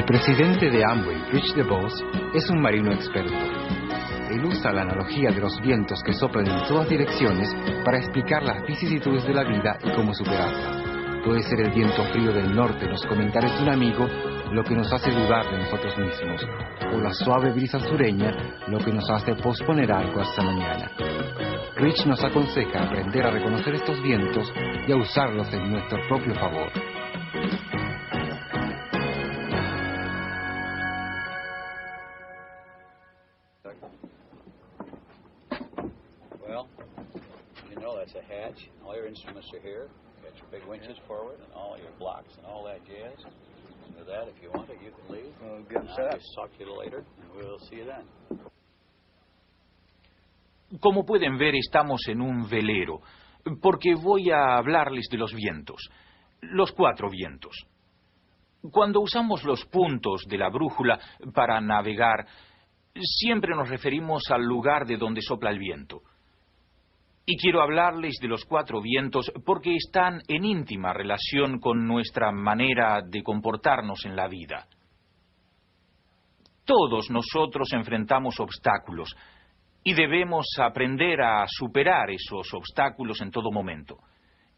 presidente de Amway, Rich DeVos, es un marino experto. Él usa la analogía de los vientos que soplan en todas direcciones para explicar las vicisitudes de la vida y cómo superarlas. Puede ser el viento frío del norte, los comentarios de un amigo, lo que nos hace dudar de nosotros mismos, o la suave brisa sureña, lo que nos hace posponer algo hasta mañana. Rich nos aconseja aprender a reconocer estos vientos y a usarlos en nuestro propio favor. Well, you know that's a hatch. All your instruments are here. You got your big winches forward and all your blocks and all that jazz. With that, if you want it, you can leave. Well, get them set up. I'll just talk to you later, and we'll see you then. Como pueden ver, estamos en un velero, porque voy a hablarles de los vientos, los 4 vientos. Cuando usamos los puntos de la brújula para navegar, siempre nos referimos al lugar de donde sopla el viento. Y quiero hablarles de los 4 vientos porque están en íntima relación con nuestra manera de comportarnos en la vida. Todos nosotros enfrentamos obstáculos y debemos aprender a superar esos obstáculos en todo momento.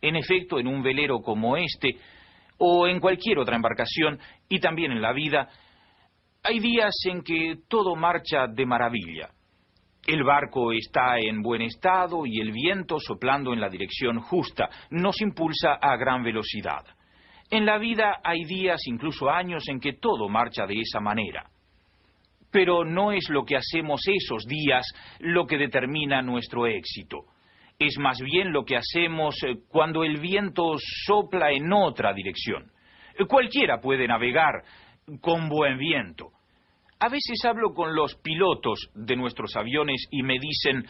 En efecto, en un velero como este, o en cualquier otra embarcación, y también en la vida, hay días en que todo marcha de maravilla. El barco está en buen estado y el viento, soplando en la dirección justa, nos impulsa a gran velocidad. En la vida hay días, incluso años, en que todo marcha de esa manera. Pero no es lo que hacemos esos días lo que determina nuestro éxito. Es más bien lo que hacemos cuando el viento sopla en otra dirección. Cualquiera puede navegar con buen viento. A veces hablo con los pilotos de nuestros aviones y me dicen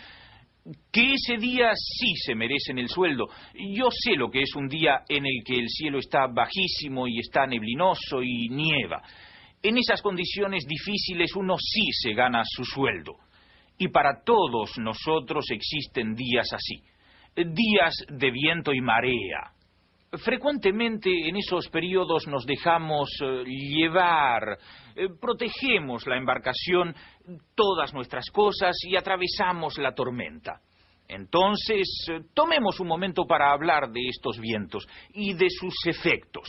que ese día sí se merecen el sueldo. Yo sé lo que es un día en el que el cielo está bajísimo y está neblinoso y nieva. En esas condiciones difíciles uno sí se gana su sueldo. Y para todos nosotros existen días así, días de viento y marea. Frecuentemente en esos periodos nos dejamos llevar, protegemos la embarcación, todas nuestras cosas y atravesamos la tormenta. Entonces, tomemos un momento para hablar de estos vientos y de sus efectos.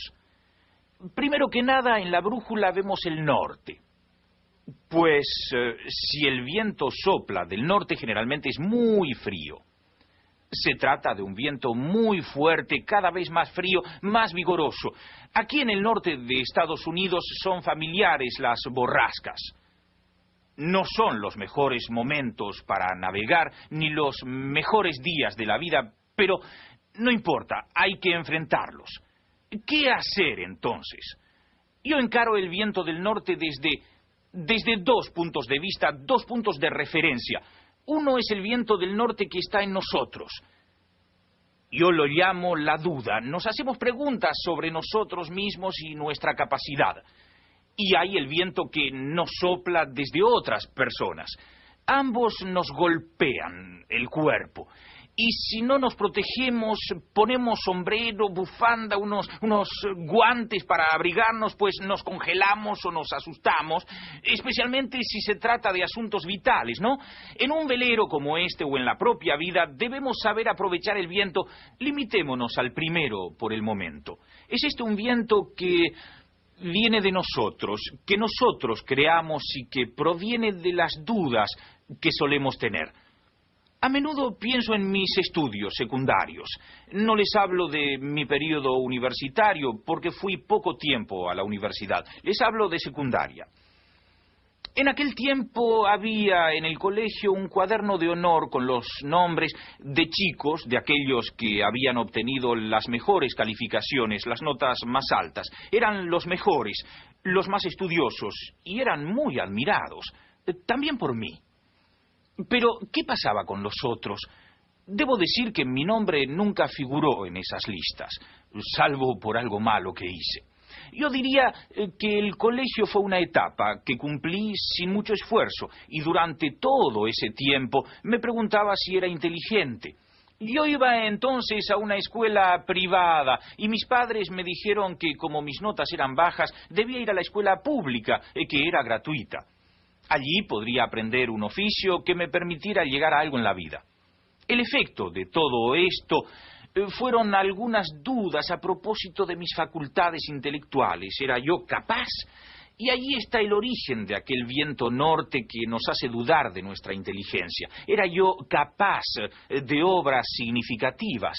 Primero que nada, en la brújula vemos el norte. Pues si el viento sopla del norte, generalmente es muy frío. Se trata de un viento muy fuerte, cada vez más frío, más vigoroso. Aquí en el norte de Estados Unidos son familiares las borrascas. No son los mejores momentos para navegar, ni los mejores días de la vida, pero no importa, hay que enfrentarlos. ¿Qué hacer entonces? Yo encaro el viento del norte desde 2 puntos de vista, 2 puntos de referencia. Uno es el viento del norte que está en nosotros. Yo lo llamo la duda. Nos hacemos preguntas sobre nosotros mismos y nuestra capacidad. Y hay el viento que nos sopla desde otras personas. Ambos nos golpean el cuerpo. Y si no nos protegemos, ponemos sombrero, bufanda, unos guantes para abrigarnos, pues nos congelamos o nos asustamos, especialmente si se trata de asuntos vitales, ¿no? En un velero como este o en la propia vida debemos saber aprovechar el viento. Limitémonos al primero por el momento. Es este un viento que viene de nosotros, que nosotros creamos y que proviene de las dudas que solemos tener. A menudo pienso en mis estudios secundarios. No les hablo de mi periodo universitario porque fui poco tiempo a la universidad. Les hablo de secundaria. En aquel tiempo había en el colegio un cuaderno de honor con los nombres de chicos, de aquellos que habían obtenido las mejores calificaciones, las notas más altas. Eran los mejores, los más estudiosos y eran muy admirados, también por mí. Pero, ¿qué pasaba con los otros? Debo decir que mi nombre nunca figuró en esas listas, salvo por algo malo que hice. Yo diría que el colegio fue una etapa que cumplí sin mucho esfuerzo, y durante todo ese tiempo me preguntaba si era inteligente. Yo iba entonces a una escuela privada y mis padres me dijeron que como mis notas eran bajas, debía ir a la escuela pública, que era gratuita. Allí podría aprender un oficio que me permitiera llegar a algo en la vida. El efecto de todo esto fueron algunas dudas a propósito de mis facultades intelectuales. ¿Era yo capaz? Y allí está el origen de aquel viento norte que nos hace dudar de nuestra inteligencia. ¿Era yo capaz de obras significativas?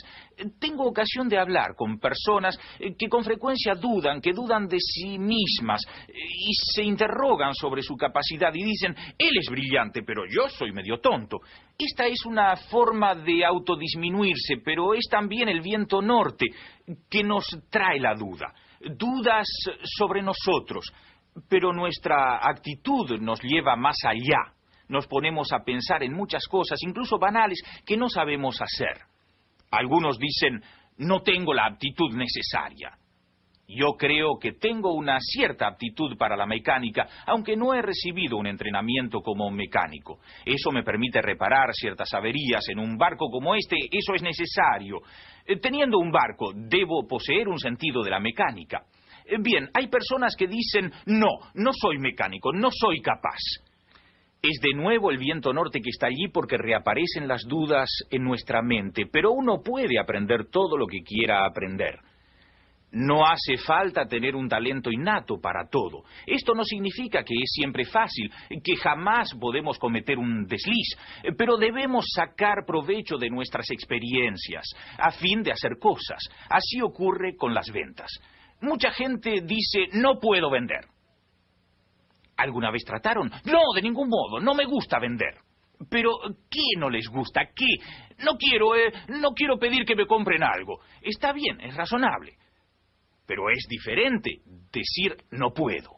Tengo ocasión de hablar con personas que con frecuencia dudan, que dudan de sí mismas y se interrogan sobre su capacidad y dicen, él es brillante, pero yo soy medio tonto. Esta es una forma de autodisminuirse, pero es también el viento norte que nos trae la duda. Dudas sobre nosotros. Pero nuestra actitud nos lleva más allá. Nos ponemos a pensar en muchas cosas, incluso banales, que no sabemos hacer. Algunos dicen, no tengo la aptitud necesaria. Yo creo que tengo una cierta aptitud para la mecánica, aunque no he recibido un entrenamiento como mecánico. Eso me permite reparar ciertas averías en un barco como este, eso es necesario. Teniendo un barco, debo poseer un sentido de la mecánica. Bien, hay personas que dicen, no soy mecánico, no soy capaz. Es de nuevo el viento norte que está allí porque reaparecen las dudas en nuestra mente, pero uno puede aprender todo lo que quiera aprender. No hace falta tener un talento innato para todo. Esto no significa que es siempre fácil, que jamás podemos cometer un desliz, pero debemos sacar provecho de nuestras experiencias a fin de hacer cosas. Así ocurre con las ventas. Mucha gente dice, no puedo vender. ¿Alguna vez trataron? No, de ningún modo, no me gusta vender. Pero, ¿qué no les gusta? ¿Qué? No quiero pedir que me compren algo. Está bien, es razonable. Pero es diferente decir no puedo.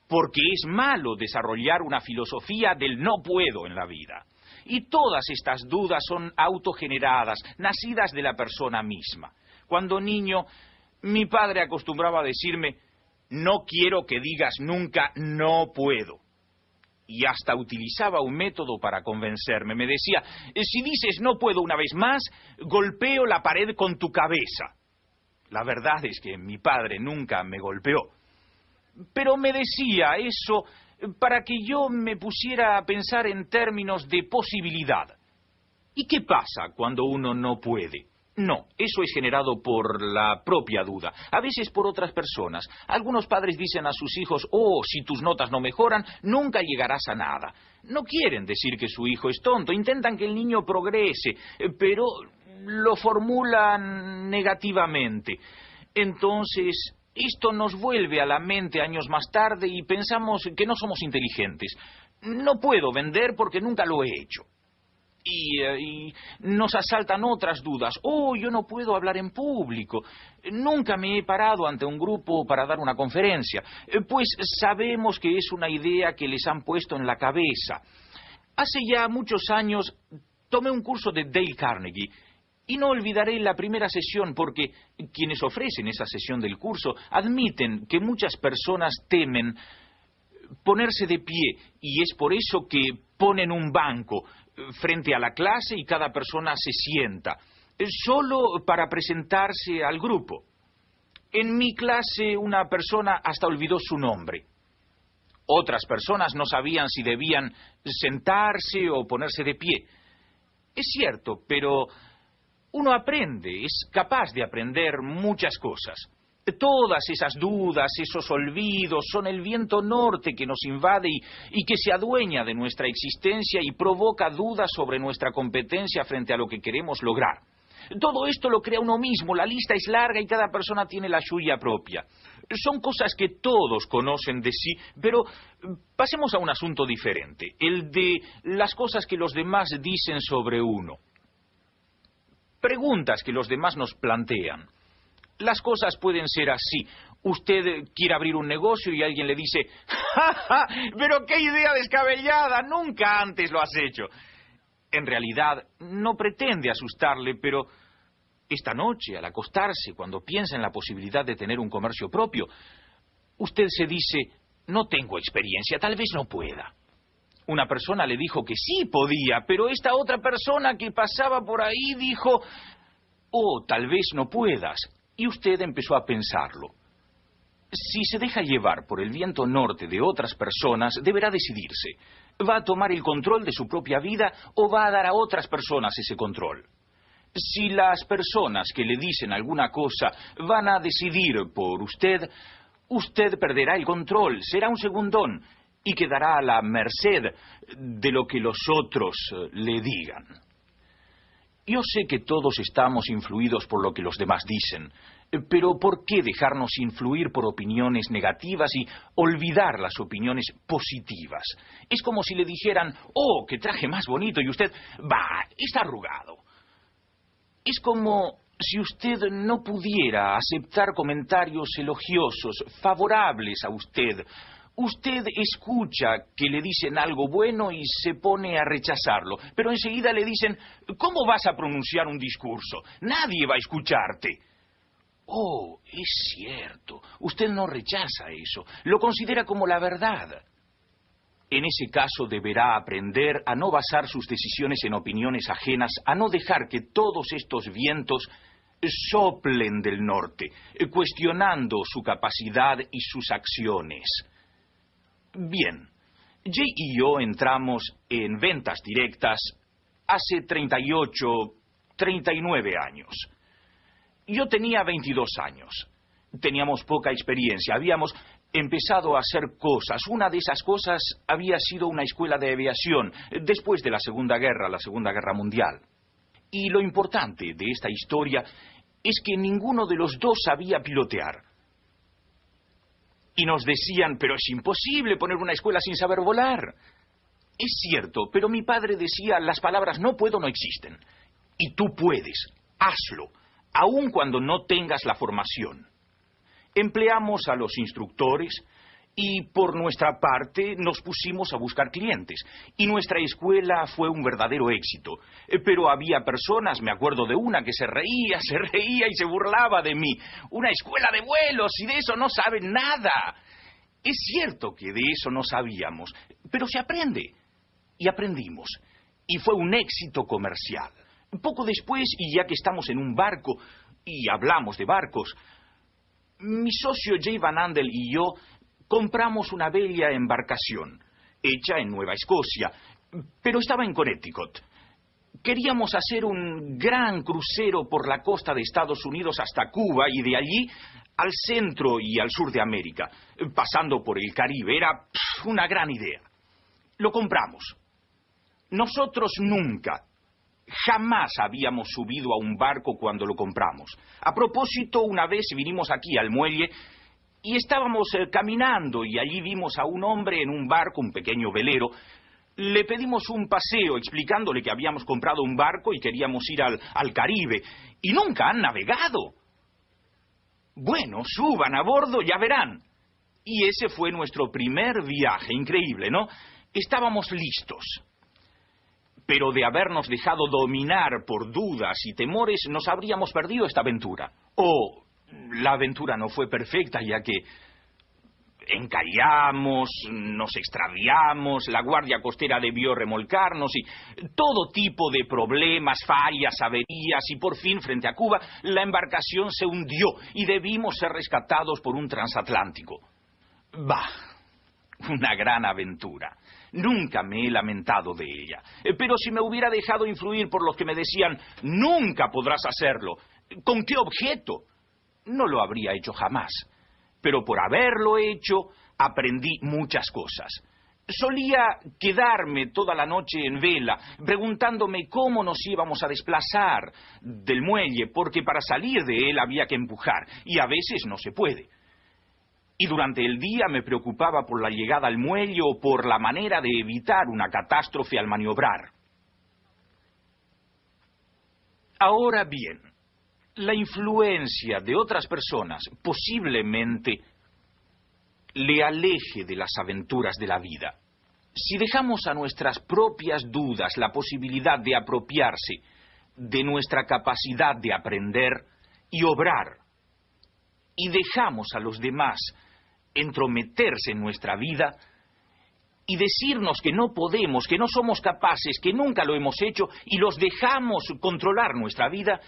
Porque es malo desarrollar una filosofía del no puedo en la vida. Y todas estas dudas son autogeneradas, nacidas de la persona misma. Cuando niño, mi padre acostumbraba a decirme, no quiero que digas nunca no puedo. Y hasta utilizaba un método para convencerme. Me decía, si dices no puedo una vez más, golpeo la pared con tu cabeza. La verdad es que mi padre nunca me golpeó. Pero me decía eso para que yo me pusiera a pensar en términos de posibilidad. ¿Y qué pasa cuando uno no puede? No, eso es generado por la propia duda, a veces por otras personas. Algunos padres dicen a sus hijos, si tus notas no mejoran, nunca llegarás a nada. No quieren decir que su hijo es tonto, intentan que el niño progrese, pero lo formulan negativamente. Entonces, esto nos vuelve a la mente años más tarde y pensamos que no somos inteligentes. No puedo vender porque nunca lo he hecho. Y nos asaltan otras dudas. Yo no puedo hablar en público. Nunca me he parado ante un grupo para dar una conferencia. Pues sabemos que es una idea que les han puesto en la cabeza. Hace ya muchos años tomé un curso de Dale Carnegie. Y no olvidaré la primera sesión porque quienes ofrecen esa sesión del curso admiten que muchas personas temen ponerse de pie y es por eso que ponen un banco frente a la clase y cada persona se sienta, solo para presentarse al grupo. En mi clase una persona hasta olvidó su nombre. Otras personas no sabían si debían sentarse o ponerse de pie. Es cierto, pero uno aprende, es capaz de aprender muchas cosas. Todas esas dudas, esos olvidos, son el viento norte que nos invade y que se adueña de nuestra existencia y provoca dudas sobre nuestra competencia frente a lo que queremos lograr. Todo esto lo crea uno mismo, la lista es larga y cada persona tiene la suya propia. Son cosas que todos conocen de sí, pero pasemos a un asunto diferente, el de las cosas que los demás dicen sobre uno. Preguntas que los demás nos plantean. Las cosas pueden ser así. Usted quiere abrir un negocio y alguien le dice, ¡ja, ja! ¡Pero qué idea descabellada! Nunca antes lo has hecho. En realidad, no pretende asustarle, pero esta noche, al acostarse, cuando piensa en la posibilidad de tener un comercio propio, usted se dice, no tengo experiencia, tal vez no pueda. Una persona le dijo que sí podía, pero esta otra persona que pasaba por ahí dijo, oh, tal vez no puedas. Y usted empezó a pensarlo. Si se deja llevar por el viento norte de otras personas, deberá decidirse. ¿Va a tomar el control de su propia vida o va a dar a otras personas ese control? Si las personas que le dicen alguna cosa van a decidir por usted, usted perderá el control, será un segundón y quedará a la merced de lo que los otros le digan. Yo sé que todos estamos influidos por lo que los demás dicen, pero ¿por qué dejarnos influir por opiniones negativas y olvidar las opiniones positivas? Es como si le dijeran, oh, qué traje más bonito, y usted, bah, está arrugado. Es como si usted no pudiera aceptar comentarios elogiosos, favorables a usted. Usted escucha que le dicen algo bueno y se pone a rechazarlo, pero enseguida le dicen, ¿cómo vas a pronunciar un discurso? Nadie va a escucharte. Oh, es cierto, usted no rechaza eso, lo considera como la verdad. En ese caso deberá aprender a no basar sus decisiones en opiniones ajenas, a no dejar que todos estos vientos soplen del norte, cuestionando su capacidad y sus acciones. Bien, Jay y yo entramos en ventas directas hace 38, 39 años. Yo tenía 22 años. Teníamos poca experiencia, habíamos empezado a hacer cosas. Una de esas cosas había sido una escuela de aviación después de la Segunda Guerra Mundial. Y lo importante de esta historia es que ninguno de los dos sabía pilotear. Y nos decían, pero es imposible poner una escuela sin saber volar. Es cierto, pero mi padre decía, las palabras no puedo no existen. Y tú puedes, hazlo, aun cuando no tengas la formación. Empleamos a los instructores y por nuestra parte nos pusimos a buscar clientes. Y nuestra escuela fue un verdadero éxito. Pero había personas, me acuerdo de una que se reía y se burlaba de mí. Una escuela de vuelos y de eso no saben nada. Es cierto que de eso no sabíamos, pero se aprende. Y aprendimos. Y fue un éxito comercial. Poco después, y ya que estamos en un barco y hablamos de barcos, mi socio Jay Van Andel y yo compramos una bella embarcación, hecha en Nueva Escocia, pero estaba en Connecticut. Queríamos hacer un gran crucero por la costa de Estados Unidos hasta Cuba y de allí al centro y al sur de América, pasando por el Caribe. Era una gran idea. Lo compramos. Nosotros nunca, jamás habíamos subido a un barco cuando lo compramos. A propósito, una vez vinimos aquí al muelle y estábamos caminando y allí vimos a un hombre en un barco, un pequeño velero. Le pedimos un paseo explicándole que habíamos comprado un barco y queríamos ir al Caribe. Y nunca han navegado. Bueno, suban a bordo, ya verán. Y ese fue nuestro primer viaje, increíble, ¿no? Estábamos listos. Pero de habernos dejado dominar por dudas y temores, nos habríamos perdido esta aventura. La aventura no fue perfecta, ya que encallamos, nos extraviamos, la guardia costera debió remolcarnos y todo tipo de problemas, fallas, averías, y por fin, frente a Cuba, la embarcación se hundió y debimos ser rescatados por un transatlántico. Bah, una gran aventura. Nunca me he lamentado de ella. Pero si me hubiera dejado influir por los que me decían, nunca podrás hacerlo, ¿con qué objeto? No lo habría hecho jamás. Pero por haberlo hecho, aprendí muchas cosas. Solía quedarme toda la noche en vela, preguntándome cómo nos íbamos a desplazar del muelle, porque para salir de él había que empujar, y a veces no se puede. Y durante el día me preocupaba por la llegada al muelle o por la manera de evitar una catástrofe al maniobrar. Ahora bien, la influencia de otras personas posiblemente le aleje de las aventuras de la vida. Si dejamos a nuestras propias dudas la posibilidad de apropiarse de nuestra capacidad de aprender y obrar, y dejamos a los demás entrometerse en nuestra vida, y decirnos que no podemos, que no somos capaces, que nunca lo hemos hecho y los dejamos controlar nuestra vida,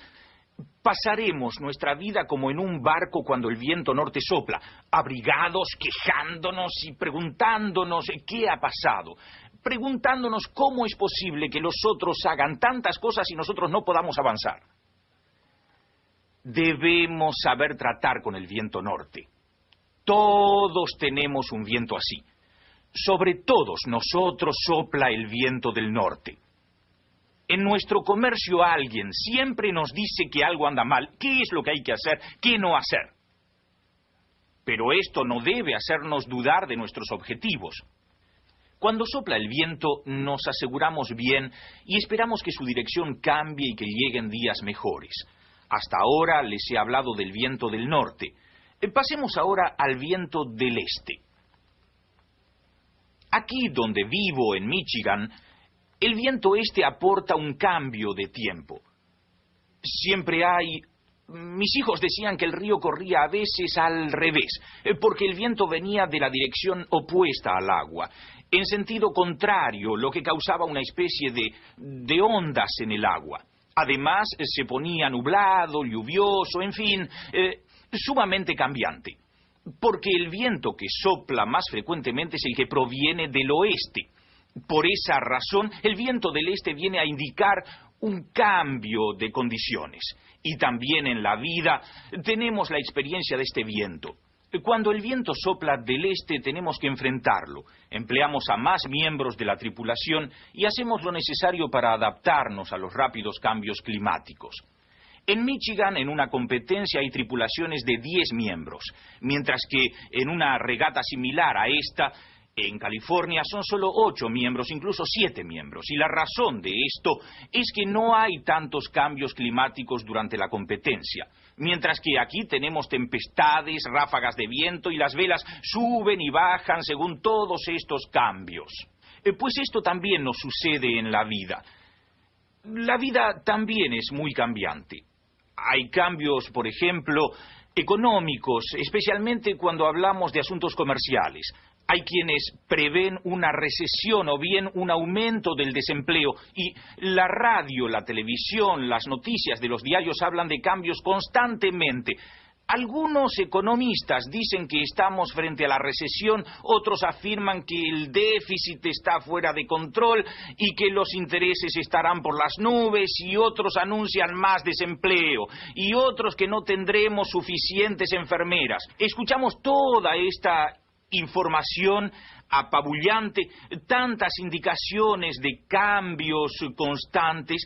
pasaremos nuestra vida como en un barco cuando el viento norte sopla, abrigados, quejándonos y preguntándonos qué ha pasado, preguntándonos cómo es posible que los otros hagan tantas cosas y nosotros no podamos avanzar. Debemos saber tratar con el viento norte. Todos tenemos un viento así. Sobre todos nosotros sopla el viento del norte. En nuestro comercio alguien siempre nos dice que algo anda mal, qué es lo que hay que hacer, qué no hacer. Pero esto no debe hacernos dudar de nuestros objetivos. Cuando sopla el viento nos aseguramos bien y esperamos que su dirección cambie y que lleguen días mejores. Hasta ahora les he hablado del viento del norte. Pasemos ahora al viento del este. Aquí donde vivo, en Michigan, el viento este aporta un cambio de tiempo. Siempre hay... Mis hijos decían que el río corría a veces al revés, porque el viento venía de la dirección opuesta al agua, en sentido contrario, lo que causaba una especie de ondas en el agua. Además, se ponía nublado, lluvioso, en fin, sumamente cambiante. Porque el viento que sopla más frecuentemente es el que proviene del oeste. Por esa razón, el viento del este viene a indicar un cambio de condiciones. Y también en la vida tenemos la experiencia de este viento. Cuando el viento sopla del este tenemos que enfrentarlo. Empleamos a más miembros de la tripulación y hacemos lo necesario para adaptarnos a los rápidos cambios climáticos. En Michigan, en una competencia, hay tripulaciones de 10 miembros, mientras que en una regata similar a esta, en California, son solo 8 miembros, incluso 7 miembros. Y la razón de esto es que no hay tantos cambios climáticos durante la competencia. Mientras que aquí tenemos tempestades, ráfagas de viento y las velas suben y bajan según todos estos cambios. Pues esto también nos sucede en la vida. La vida también es muy cambiante. Hay cambios, por ejemplo, económicos, especialmente cuando hablamos de asuntos comerciales. Hay quienes prevén una recesión o bien un aumento del desempleo y la radio, la televisión, las noticias de los diarios hablan de cambios constantemente. Algunos economistas dicen que estamos frente a la recesión, otros afirman que el déficit está fuera de control y que los intereses estarán por las nubes y otros anuncian más desempleo y otros que no tendremos suficientes enfermeras. Escuchamos toda esta información apabullante, tantas indicaciones de cambios constantes.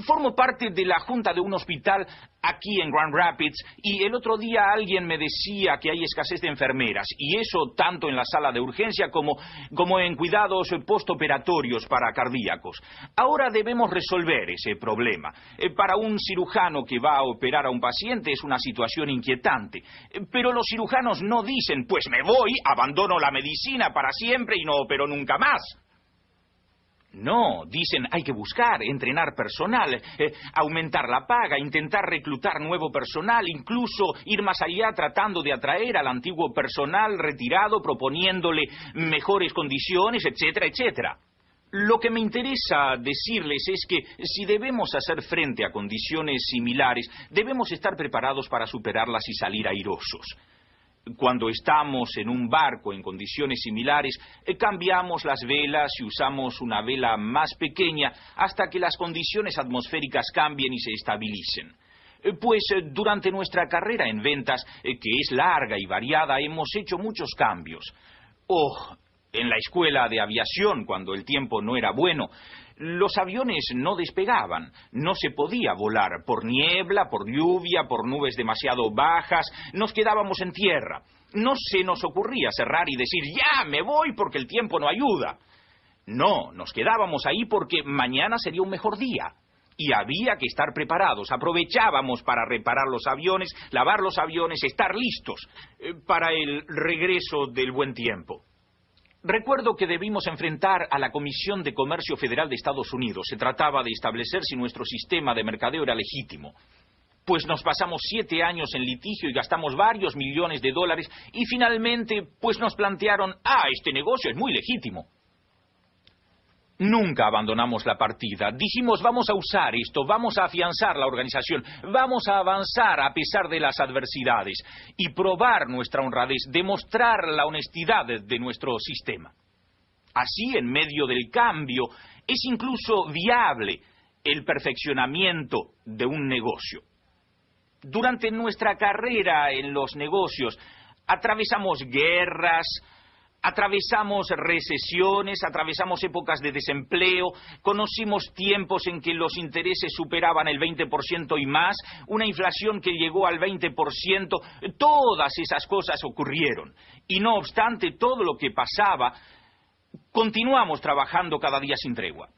Formo parte de la junta de un hospital aquí en Grand Rapids y el otro día alguien me decía que hay escasez de enfermeras y eso tanto en la sala de urgencia como en cuidados postoperatorios para cardíacos. Ahora debemos resolver ese problema. Para un cirujano que va a operar a un paciente es una situación inquietante, pero los cirujanos no dicen, pues me voy, abandono la medicina para siempre y no opero nunca más. No, dicen, hay que buscar, entrenar personal, aumentar la paga, intentar reclutar nuevo personal, incluso ir más allá tratando de atraer al antiguo personal retirado, proponiéndole mejores condiciones, etcétera, etcétera. Lo que me interesa decirles es que si debemos hacer frente a condiciones similares, debemos estar preparados para superarlas y salir airosos. Cuando estamos en un barco en condiciones similares, cambiamos las velas y usamos una vela más pequeña hasta que las condiciones atmosféricas cambien y se estabilicen. Pues durante nuestra carrera en ventas, que es larga y variada, hemos hecho muchos cambios. En la escuela de aviación, cuando el tiempo no era bueno, los aviones no despegaban, no se podía volar por niebla, por lluvia, por nubes demasiado bajas, nos quedábamos en tierra. No se nos ocurría cerrar y decir, ya, me voy porque el tiempo no ayuda. No, nos quedábamos ahí porque mañana sería un mejor día. Y había que estar preparados, aprovechábamos para reparar los aviones, lavar los aviones, estar listos para el regreso del buen tiempo. Recuerdo que debimos enfrentar a la Comisión de Comercio Federal de Estados Unidos. Se trataba de establecer si nuestro sistema de mercadeo era legítimo. Pues nos pasamos 7 años en litigio y gastamos varios millones de dólares y finalmente pues nos plantearon, este negocio es muy legítimo. Nunca abandonamos la partida. Dijimos, vamos a usar esto, vamos a afianzar la organización, vamos a avanzar a pesar de las adversidades y probar nuestra honradez, demostrar la honestidad de nuestro sistema. Así, en medio del cambio, es incluso viable el perfeccionamiento de un negocio. Durante nuestra carrera en los negocios, atravesamos guerras, atravesamos recesiones, atravesamos épocas de desempleo, conocimos tiempos en que los intereses superaban el 20% y más, una inflación que llegó al 20%, todas esas cosas ocurrieron. Y no obstante todo lo que pasaba, continuamos trabajando cada día sin tregua.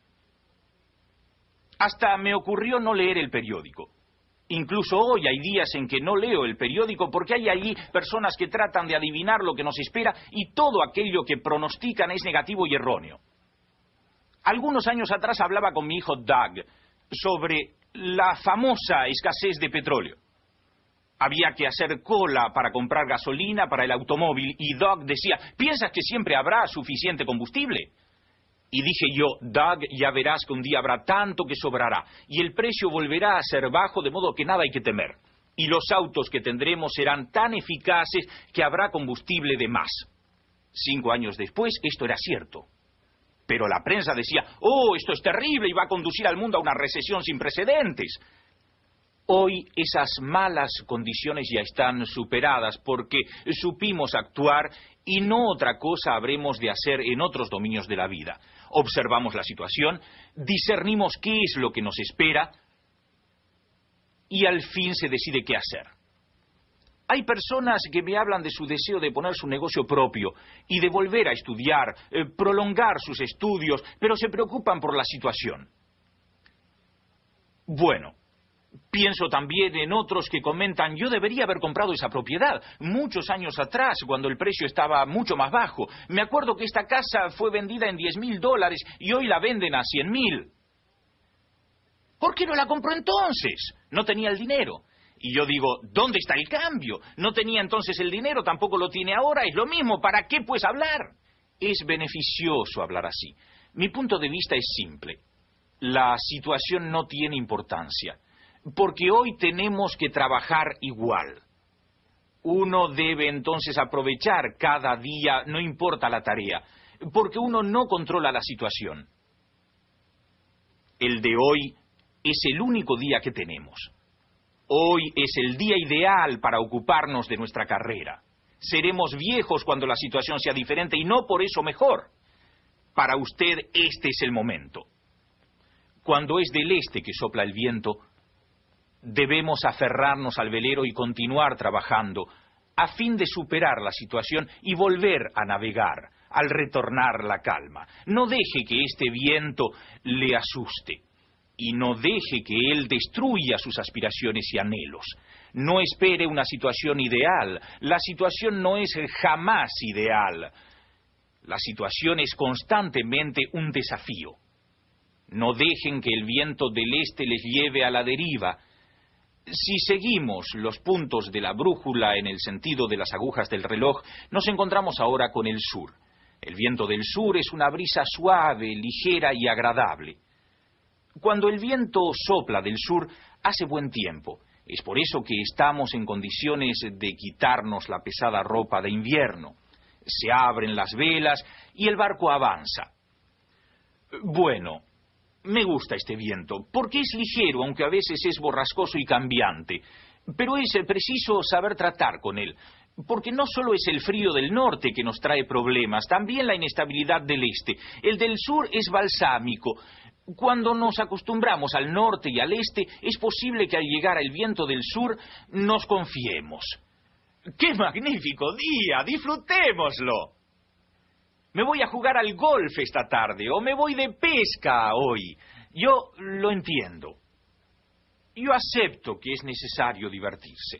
Hasta me ocurrió no leer el periódico. Incluso hoy hay días en que no leo el periódico porque hay allí personas que tratan de adivinar lo que nos espera y todo aquello que pronostican es negativo y erróneo. Algunos años atrás hablaba con mi hijo Doug sobre la famosa escasez de petróleo. Había que hacer cola para comprar gasolina para el automóvil y Doug decía, ¿piensas que siempre habrá suficiente combustible? Y dije yo, Doug, ya verás que un día habrá tanto que sobrará y el precio volverá a ser bajo, de modo que nada hay que temer. Y los autos que tendremos serán tan eficaces que habrá combustible de más. 5 años después, esto era cierto. Pero la prensa decía, oh, esto es terrible y va a conducir al mundo a una recesión sin precedentes. Hoy esas malas condiciones ya están superadas porque supimos actuar y no otra cosa habremos de hacer en otros dominios de la vida. Observamos la situación, discernimos qué es lo que nos espera y al fin se decide qué hacer. Hay personas que me hablan de su deseo de poner su negocio propio y de volver a estudiar, prolongar sus estudios, pero se preocupan por la situación. Bueno, pienso también en otros que comentan, yo debería haber comprado esa propiedad muchos años atrás, cuando el precio estaba mucho más bajo. Me acuerdo que esta casa fue vendida en $10,000 y hoy la venden a $100,000. ¿Por qué no la compró entonces? No tenía el dinero. Y yo digo, ¿dónde está el cambio? No tenía entonces el dinero, tampoco lo tiene ahora, es lo mismo, ¿para qué pues hablar? Es beneficioso hablar así. Mi punto de vista es simple. La situación no tiene importancia. Porque hoy tenemos que trabajar igual. Uno debe entonces aprovechar cada día, no importa la tarea, porque uno no controla la situación. El de hoy es el único día que tenemos. Hoy es el día ideal para ocuparnos de nuestra carrera. Seremos viejos cuando la situación sea diferente y no por eso mejor. Para usted este es el momento. Cuando es del este que sopla el viento, debemos aferrarnos al velero y continuar trabajando a fin de superar la situación y volver a navegar al retornar la calma. No deje que este viento le asuste y no deje que él destruya sus aspiraciones y anhelos. No espere una situación ideal. La situación no es jamás ideal. La situación es constantemente un desafío. No dejen que el viento del este les lleve a la deriva. Si seguimos los puntos de la brújula en el sentido de las agujas del reloj, nos encontramos ahora con el sur. El viento del sur es una brisa suave, ligera y agradable. Cuando el viento sopla del sur, hace buen tiempo. Es por eso que estamos en condiciones de quitarnos la pesada ropa de invierno. Se abren las velas y el barco avanza. Bueno, me gusta este viento, porque es ligero, aunque a veces es borrascoso y cambiante. Pero es preciso saber tratar con él, porque no solo es el frío del norte que nos trae problemas, también la inestabilidad del este. El del sur es balsámico. Cuando nos acostumbramos al norte y al este, es posible que al llegar al viento del sur nos confiemos. ¡Qué magnífico día! ¡Disfrutémoslo! Me voy a jugar al golf esta tarde, o me voy de pesca hoy. Yo lo entiendo. Yo acepto que es necesario divertirse.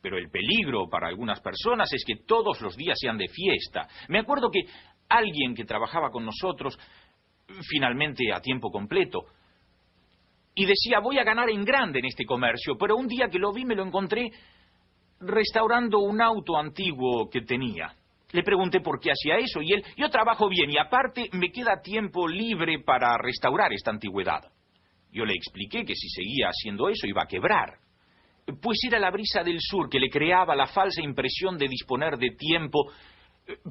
Pero el peligro para algunas personas es que todos los días sean de fiesta. Me acuerdo que alguien que trabajaba con nosotros, finalmente a tiempo completo, y decía, voy a ganar en grande en este comercio, pero un día que lo vi me lo encontré restaurando un auto antiguo que tenía. Le pregunté por qué hacía eso y él, yo trabajo bien y aparte me queda tiempo libre para restaurar esta antigüedad. Yo le expliqué que si seguía haciendo eso iba a quebrar. Pues era la brisa del sur que le creaba la falsa impresión de disponer de tiempo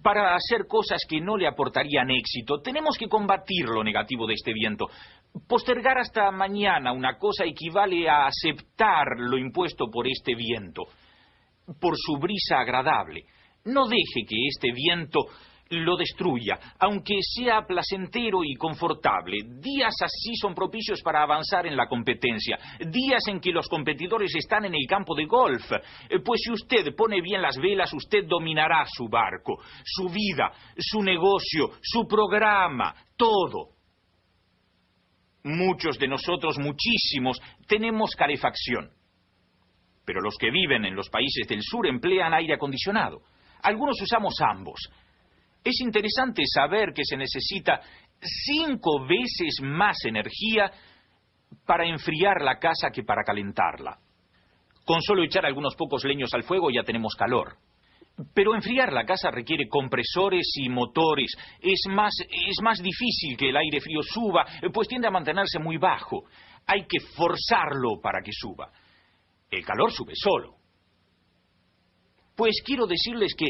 para hacer cosas que no le aportarían éxito. Tenemos que combatir lo negativo de este viento. Postergar hasta mañana una cosa equivale a aceptar lo impuesto por este viento, por su brisa agradable. No deje que este viento lo destruya, aunque sea placentero y confortable. Días así son propicios para avanzar en la competencia, días en que los competidores están en el campo de golf, pues si usted pone bien las velas, usted dominará su barco, su vida, su negocio, su programa, todo. Muchos de nosotros, muchísimos, tenemos calefacción, pero los que viven en los países del sur emplean aire acondicionado. Algunos usamos ambos. Es interesante saber que se necesita 5 veces más energía para enfriar la casa que para calentarla. Con solo echar algunos pocos leños al fuego ya tenemos calor. Pero enfriar la casa requiere compresores y motores. Es más difícil que el aire frío suba, pues tiende a mantenerse muy bajo. Hay que forzarlo para que suba. El calor sube solo. Pues quiero decirles que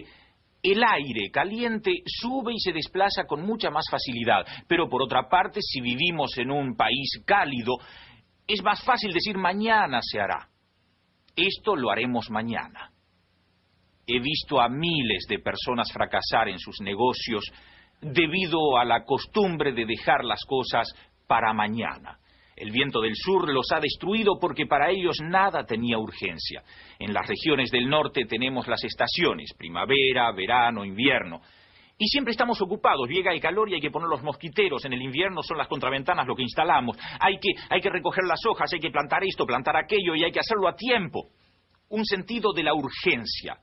el aire caliente sube y se desplaza con mucha más facilidad. Pero por otra parte, si vivimos en un país cálido, es más fácil decir mañana se hará. Esto lo haremos mañana. He visto a miles de personas fracasar en sus negocios debido a la costumbre de dejar las cosas para mañana. El viento del sur los ha destruido porque para ellos nada tenía urgencia. En las regiones del norte tenemos las estaciones, primavera, verano, invierno. Y siempre estamos ocupados, llega el calor y hay que poner los mosquiteros. En el invierno son las contraventanas lo que instalamos. Hay que recoger las hojas, hay que plantar esto, plantar aquello y hay que hacerlo a tiempo. Un sentido de la urgencia.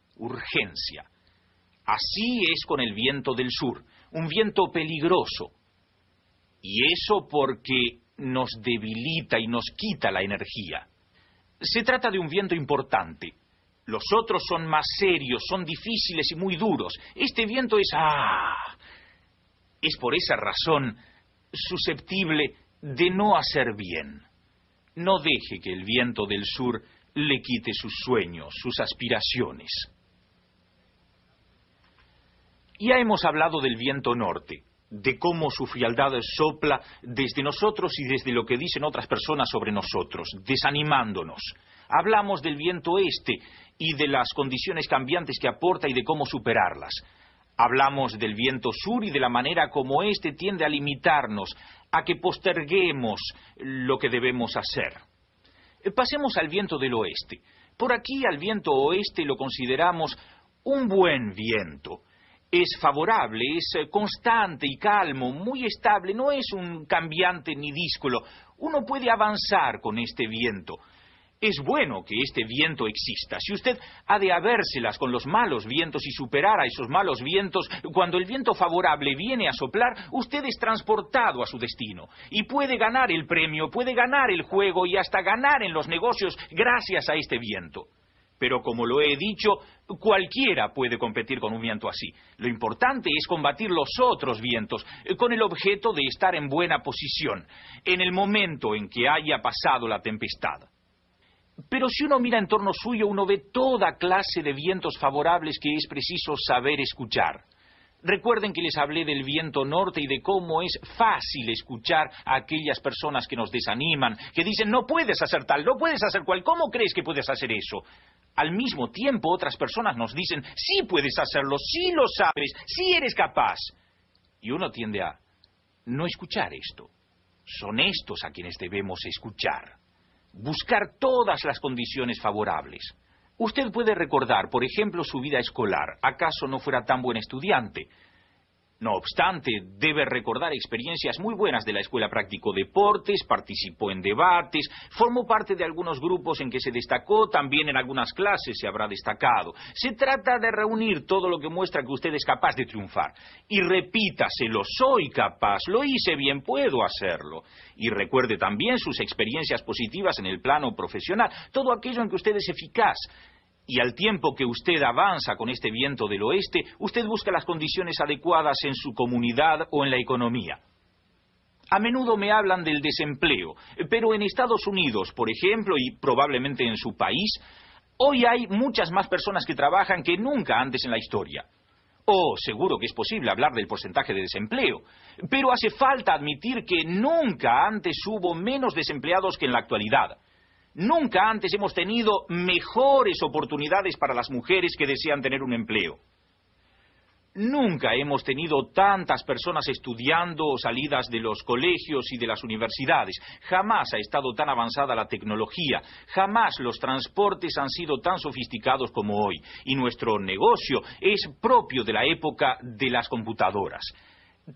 Así es con el viento del sur, un viento peligroso. Y eso porque nos debilita y nos quita la energía. Se trata de un viento importante. Los otros son más serios, son difíciles y muy duros. Este viento es por esa razón susceptible de no hacer bien. No deje que el viento del sur le quite sus sueños, sus aspiraciones. Ya hemos hablado del viento norte, de cómo su frialdad sopla desde nosotros y desde lo que dicen otras personas sobre nosotros, desanimándonos. Hablamos del viento este y de las condiciones cambiantes que aporta y de cómo superarlas. Hablamos del viento sur y de la manera como éste tiende a limitarnos, a que posterguemos lo que debemos hacer. Pasemos al viento del oeste. Por aquí al viento oeste lo consideramos un buen viento. Es favorable, es constante y calmo, muy estable, no es un cambiante ni díscolo. Uno puede avanzar con este viento. Es bueno que este viento exista. Si usted ha de habérselas con los malos vientos y superar a esos malos vientos, cuando el viento favorable viene a soplar, usted es transportado a su destino. Y puede ganar el premio, puede ganar el juego y hasta ganar en los negocios gracias a este viento. Pero como lo he dicho, cualquiera puede competir con un viento así. Lo importante es combatir los otros vientos, con el objeto de estar en buena posición, en el momento en que haya pasado la tempestad. Pero si uno mira en torno suyo, uno ve toda clase de vientos favorables que es preciso saber escuchar. Recuerden que les hablé del viento norte y de cómo es fácil escuchar a aquellas personas que nos desaniman, que dicen, no puedes hacer tal, no puedes hacer cual, ¿cómo crees que puedes hacer eso? Al mismo tiempo, otras personas nos dicen, sí puedes hacerlo, sí lo sabes, sí eres capaz. Y uno tiende a no escuchar esto. Son estos a quienes debemos escuchar. Buscar todas las condiciones favorables. Usted puede recordar, por ejemplo, su vida escolar. ¿Acaso no fuera tan buen estudiante? No obstante, debe recordar experiencias muy buenas de la escuela. Practicó deportes, participó en debates, formó parte de algunos grupos en que se destacó, también en algunas clases se habrá destacado. Se trata de reunir todo lo que muestra que usted es capaz de triunfar. Y repítaselo, soy capaz, lo hice bien, puedo hacerlo. Y recuerde también sus experiencias positivas en el plano profesional, todo aquello en que usted es eficaz. Y al tiempo que usted avanza con este viento del oeste, usted busca las condiciones adecuadas en su comunidad o en la economía. A menudo me hablan del desempleo, pero en Estados Unidos, por ejemplo, y probablemente en su país, hoy hay muchas más personas que trabajan que nunca antes en la historia. Oh, seguro que es posible hablar del porcentaje de desempleo, pero hace falta admitir que nunca antes hubo menos desempleados que en la actualidad. Nunca antes hemos tenido mejores oportunidades para las mujeres que desean tener un empleo. Nunca hemos tenido tantas personas estudiando o salidas de los colegios y de las universidades. Jamás ha estado tan avanzada la tecnología. Jamás los transportes han sido tan sofisticados como hoy. Y nuestro negocio es propio de la época de las computadoras.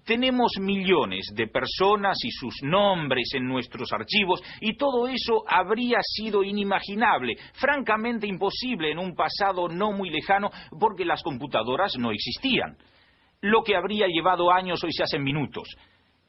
Tenemos millones de personas y sus nombres en nuestros archivos y todo eso habría sido inimaginable, francamente imposible en un pasado no muy lejano porque las computadoras no existían. Lo que habría llevado años hoy se hace en minutos.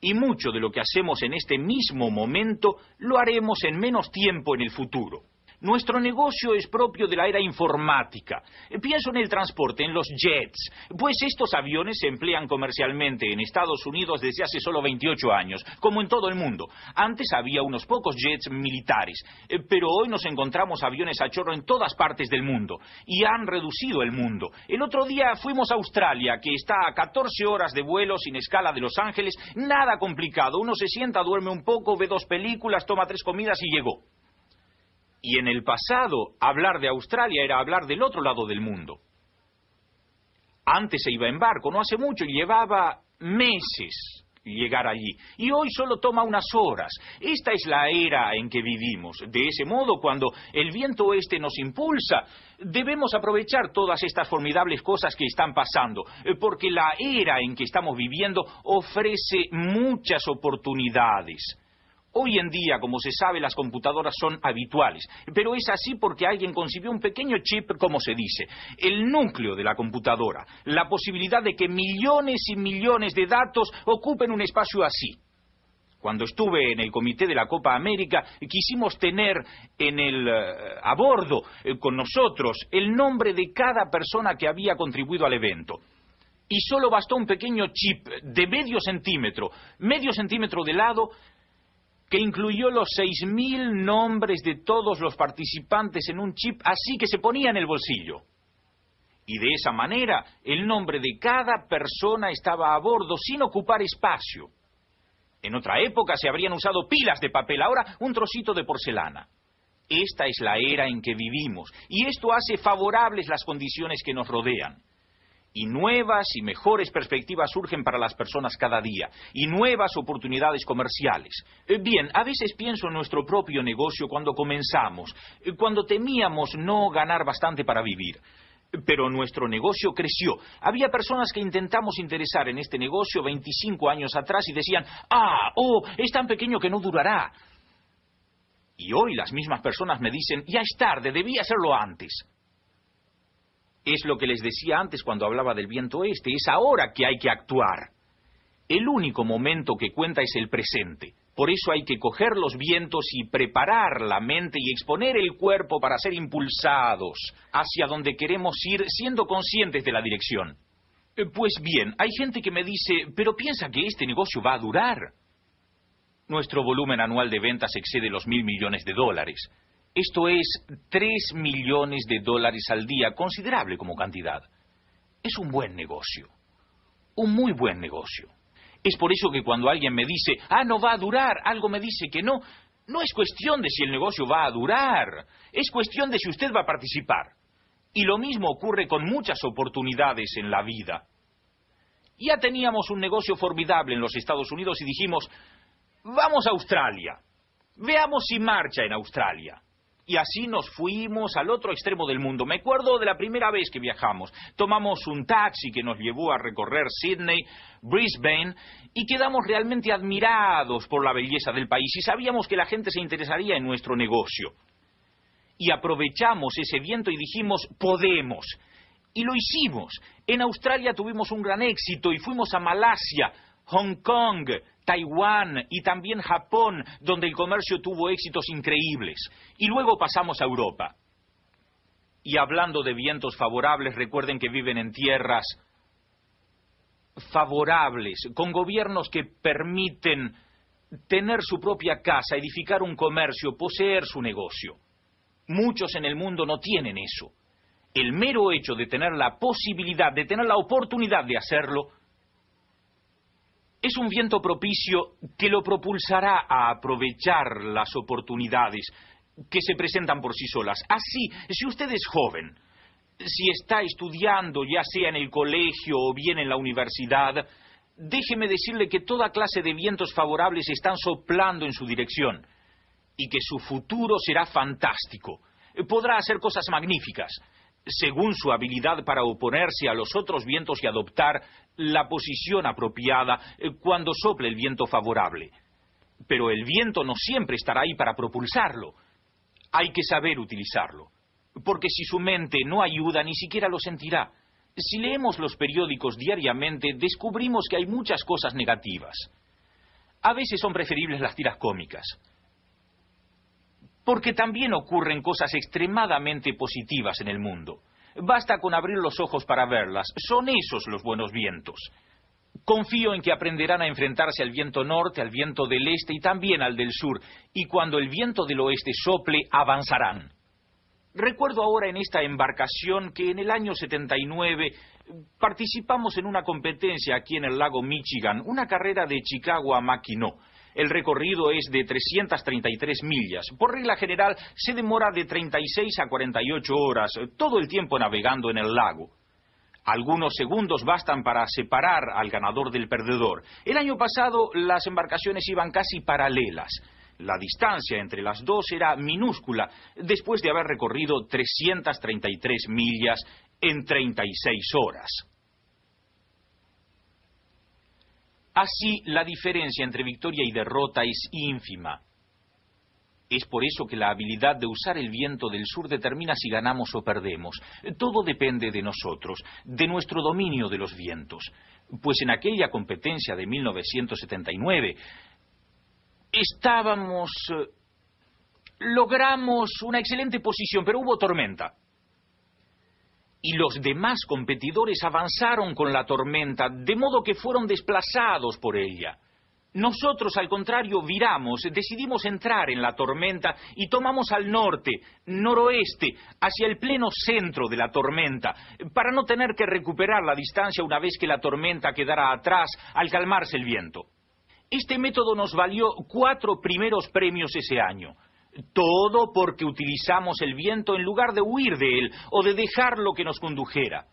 Y mucho de lo que hacemos en este mismo momento lo haremos en menos tiempo en el futuro. Nuestro negocio es propio de la era informática. Pienso en el transporte, en los jets, pues estos aviones se emplean comercialmente en Estados Unidos desde hace solo 28 años, como en todo el mundo. Antes había unos pocos jets militares, pero hoy nos encontramos aviones a chorro en todas partes del mundo, y han reducido el mundo. El otro día fuimos a Australia, que está a 14 horas de vuelo sin escala de Los Ángeles, nada complicado. Uno se sienta, duerme un poco, ve 2 películas, toma 3 comidas y llegó. Y en el pasado, hablar de Australia era hablar del otro lado del mundo. Antes se iba en barco, no hace mucho, y llevaba meses llegar allí. Y hoy solo toma unas horas. Esta es la era en que vivimos. De ese modo, cuando el viento oeste nos impulsa, debemos aprovechar todas estas formidables cosas que están pasando, porque la era en que estamos viviendo ofrece muchas oportunidades. Hoy en día, como se sabe, las computadoras son habituales, pero es así porque alguien concibió un pequeño chip, como se dice, el núcleo de la computadora, la posibilidad de que millones y millones de datos ocupen un espacio así. Cuando estuve en el comité de la Copa América, quisimos tener a bordo con nosotros el nombre de cada persona que había contribuido al evento. Y solo bastó un pequeño chip de medio centímetro de lado, que incluyó los 6.000 nombres de todos los participantes en un chip, así que se ponía en el bolsillo. Y de esa manera, el nombre de cada persona estaba a bordo sin ocupar espacio. En otra época se habrían usado pilas de papel, ahora un trocito de porcelana. Esta es la era en que vivimos, y esto hace favorables las condiciones que nos rodean. Y nuevas y mejores perspectivas surgen para las personas cada día, y nuevas oportunidades comerciales. Bien, a veces pienso en nuestro propio negocio cuando comenzamos, cuando temíamos no ganar bastante para vivir. Pero nuestro negocio creció. Había personas que intentamos interesar en este negocio 25 años atrás y decían, es tan pequeño que no durará. Y hoy las mismas personas me dicen, ya es tarde, debí hacerlo antes. Es lo que les decía antes cuando hablaba del viento este, es ahora que hay que actuar. El único momento que cuenta es el presente. Por eso hay que coger los vientos y preparar la mente y exponer el cuerpo para ser impulsados hacia donde queremos ir, siendo conscientes de la dirección. Pues bien, hay gente que me dice, pero piensa que este negocio va a durar. Nuestro volumen anual de ventas excede los $1.000 millones. Esto es $3 millones al día, considerable como cantidad. Es un buen negocio, un muy buen negocio. Es por eso que cuando alguien me dice, no va a durar, algo me dice que no, no es cuestión de si el negocio va a durar, es cuestión de si usted va a participar. Y lo mismo ocurre con muchas oportunidades en la vida. Ya teníamos un negocio formidable en los Estados Unidos y dijimos, vamos a Australia, veamos si marcha en Australia. Y así nos fuimos al otro extremo del mundo. Me acuerdo de la primera vez que viajamos. Tomamos un taxi que nos llevó a recorrer Sydney, Brisbane, y quedamos realmente admirados por la belleza del país y sabíamos que la gente se interesaría en nuestro negocio. Y aprovechamos ese viento y dijimos, podemos. Y lo hicimos. En Australia tuvimos un gran éxito y fuimos a Malasia, Hong Kong, Taiwán y también Japón, donde el comercio tuvo éxitos increíbles. Y luego pasamos a Europa. Y hablando de vientos favorables, recuerden que viven en tierras favorables, con gobiernos que permiten tener su propia casa, edificar un comercio, poseer su negocio. Muchos en el mundo no tienen eso. El mero hecho de tener la posibilidad, de tener la oportunidad de hacerlo, es un viento propicio que lo propulsará a aprovechar las oportunidades que se presentan por sí solas. Así, si usted es joven, si está estudiando, ya sea en el colegio o bien en la universidad, déjeme decirle que toda clase de vientos favorables están soplando en su dirección y que su futuro será fantástico. Podrá hacer cosas magníficas, según su habilidad para oponerse a los otros vientos y adoptar la posición apropiada cuando sople el viento favorable. Pero el viento no siempre estará ahí para propulsarlo. Hay que saber utilizarlo, porque si su mente no ayuda, ni siquiera lo sentirá. Si leemos los periódicos diariamente, descubrimos que hay muchas cosas negativas. A veces son preferibles las tiras cómicas, porque también ocurren cosas extremadamente positivas en el mundo. Basta con abrir los ojos para verlas. Son esos los buenos vientos. Confío en que aprenderán a enfrentarse al viento norte, al viento del este y también al del sur, y cuando el viento del oeste sople, avanzarán. Recuerdo ahora en esta embarcación que en el año 79 participamos en una competencia aquí en el lago Michigan, una carrera de Chicago a Mackinac. El recorrido es de 333 millas. Por regla general se demora de 36 a 48 horas, todo el tiempo navegando en el lago. Algunos segundos bastan para separar al ganador del perdedor. El año pasado las embarcaciones iban casi paralelas. La distancia entre las dos era minúscula, después de haber recorrido 333 millas en 36 horas. Así, la diferencia entre victoria y derrota es ínfima. Es por eso que la habilidad de usar el viento del sur determina si ganamos o perdemos. Todo depende de nosotros, de nuestro dominio de los vientos. Pues en aquella competencia de 1979, logramos una excelente posición, pero hubo tormenta. Y los demás competidores avanzaron con la tormenta, de modo que fueron desplazados por ella. Nosotros, al contrario, viramos, decidimos entrar en la tormenta y tomamos al norte, noroeste, hacia el pleno centro de la tormenta, para no tener que recuperar la distancia una vez que la tormenta quedara atrás al calmarse el viento. Este método nos valió 4 primeros premios ese año. Todo porque utilizamos el viento en lugar de huir de él o de dejarlo que nos condujera.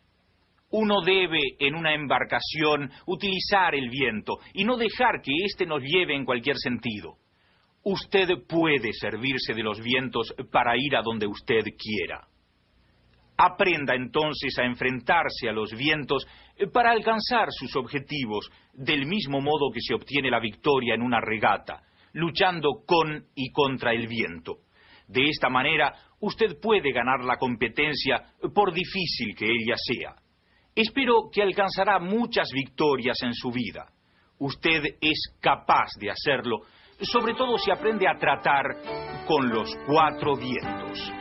Uno debe, en una embarcación, utilizar el viento y no dejar que éste nos lleve en cualquier sentido. Usted puede servirse de los vientos para ir a donde usted quiera. Aprenda entonces a enfrentarse a los vientos para alcanzar sus objetivos, del mismo modo que se obtiene la victoria en una regata, luchando con y contra el viento. De esta manera, usted puede ganar la competencia, por difícil que ella sea. Espero que alcanzará muchas victorias en su vida. Usted es capaz de hacerlo, sobre todo si aprende a tratar con los 4 vientos.